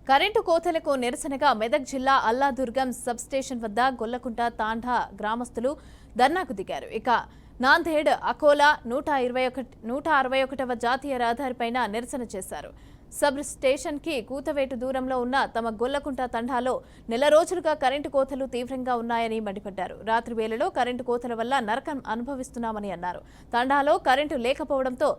Current కోతలకు నిరసనగా మెదక్ జిల్లా అల్లాదుర్గం సబ్స్టేషన్ వద్ద గొల్లకుంట తాండా గ్రామస్తులు ధర్నాకు దిగారు. ఇక నాందేడ్ అకోలా 161వ జాతీయ రహదారిపైన నిరసన చేశారు. సబ్ స్టేషన్ కి కూతవేటు దూరంలో ఉన్న తమ గొల్లకుంట తండాలో నెల రోజులుగా కరెంటు కోతలు తీవ్రంగా ఉన్నాయని మండిపడ్డారు. రాత్రి వేళలో కరెంటు కోతల వల్ల నరకం అనుభవిస్తున్నామని అన్నారు. తండాలో కరెంటు లేకపోవడంతో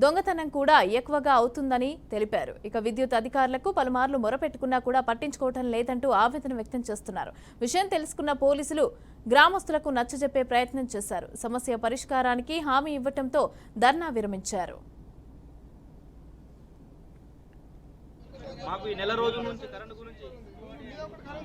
దొంగతనం కూడా ఎక్కువగా అవుతుందని తెలిపారు. ఇక విద్యుత్ అధికారులకు పలుమార్లు మొరపెట్టుకున్నా కూడా పట్టించుకోవటం లేదంటూ ఆవేదన వ్యక్తం చేస్తున్నారు. విషయం తెలుసుకున్న పోలీసులు గ్రామస్తులకు నచ్చజెప్పే ప్రయత్నం చేశారు. సమస్య పరిష్కారానికి హామీ ఇవ్వటంతో ధర్నా విరమించారు. మాకు ఈ నెల రోజుల నుంచి కరెంటు గురించి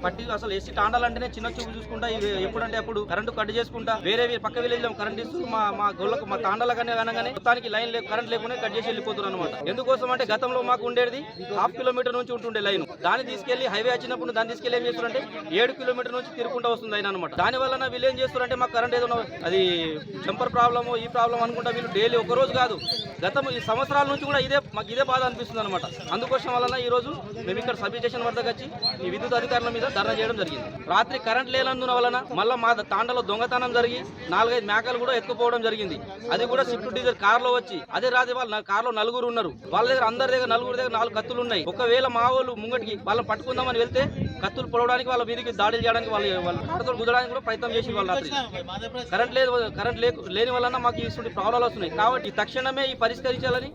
పట్టి అసలు ఎస్సీ తాండాలంటేనే చిన్న చూపు చూసుకుంటా ఎప్పుడంటే అప్పుడు కరెంటు కట్ చేసుకుంటా వేరే పక్క విలేజ్ కరెంట్ ఇస్తూ మా గొల్లకు మా తాండాలగానే అనగానే మొత్తానికి లైన్ కరెంట్ లేకుండా కట్ చేసి వెళ్ళిపోతున్నారు అనమాట. ఎందుకోసం అంటే గతంలో మాకు ఉండేది 1/2 కిలోమీటర్ నుంచి ఉంటుండే లైన్, దాన్ని తీసుకెళ్లి హైవే వచ్చినప్పుడు దాన్ని తీసుకెళ్లి ఏం చేస్తారంటే 7 కిలోమీటర్ నుంచి తిరుగుకుంటూ వస్తుంది లైన్ అనమాట. దాని వల్ల వీళ్ళు ఏం చేస్తారంటే మాకు కరెంట్ ఏదో అది జంపర్ ప్రాబ్లమ్ ఈ ప్రాబ్లం అనుకుంటా వీళ్ళు డైలీ ఒక రోజు కాదు గతం ఈ సంవత్సరాల నుంచి కూడా మాకు ఇదే బాధ అనిపిస్తుంది అనమాట. అందుకోసం వలన ఈ రోజు మేము ఇక్కడ సబ్ స్టేషన్ వద్దకు వచ్చి ఈ విద్యుత్ అధికారుల మీద ధర్నా చేయడం జరిగింది. రాత్రి కరెంట్ లేనందున వలన మళ్ళీ మా తాండలో దొంగతనం జరిగి 4-5 మేకలు కూడా ఎత్తుకుపోవడం జరిగింది. అది కూడా షిఫ్ట్ డీజర్ కార్ లో వచ్చి అదే రాత్రి వాళ్ళ కార్ లో 4 ఉన్నారు. వాళ్ళ దగ్గర అందరి దగ్గర 4 కత్తులు ఉన్నాయి. ఒకవేళ మా వాళ్ళు ముంగటికి వాళ్ళని పట్టుకుందామని వెళ్తే కత్తులు పొడవడానికి వాళ్ళ మీదకి దాడులు చేయడానికి వాళ్ళు కాడతో గుద్దడానికి కూడా ప్రయత్నం చేసి వాళ్ళు రాత్రి కరెంట్ లేని వలన మాకు ఈ ప్రాబ్లాలు వస్తున్నాయి. కాబట్టి తక్షణమే ఈ పరిష్కరించాలని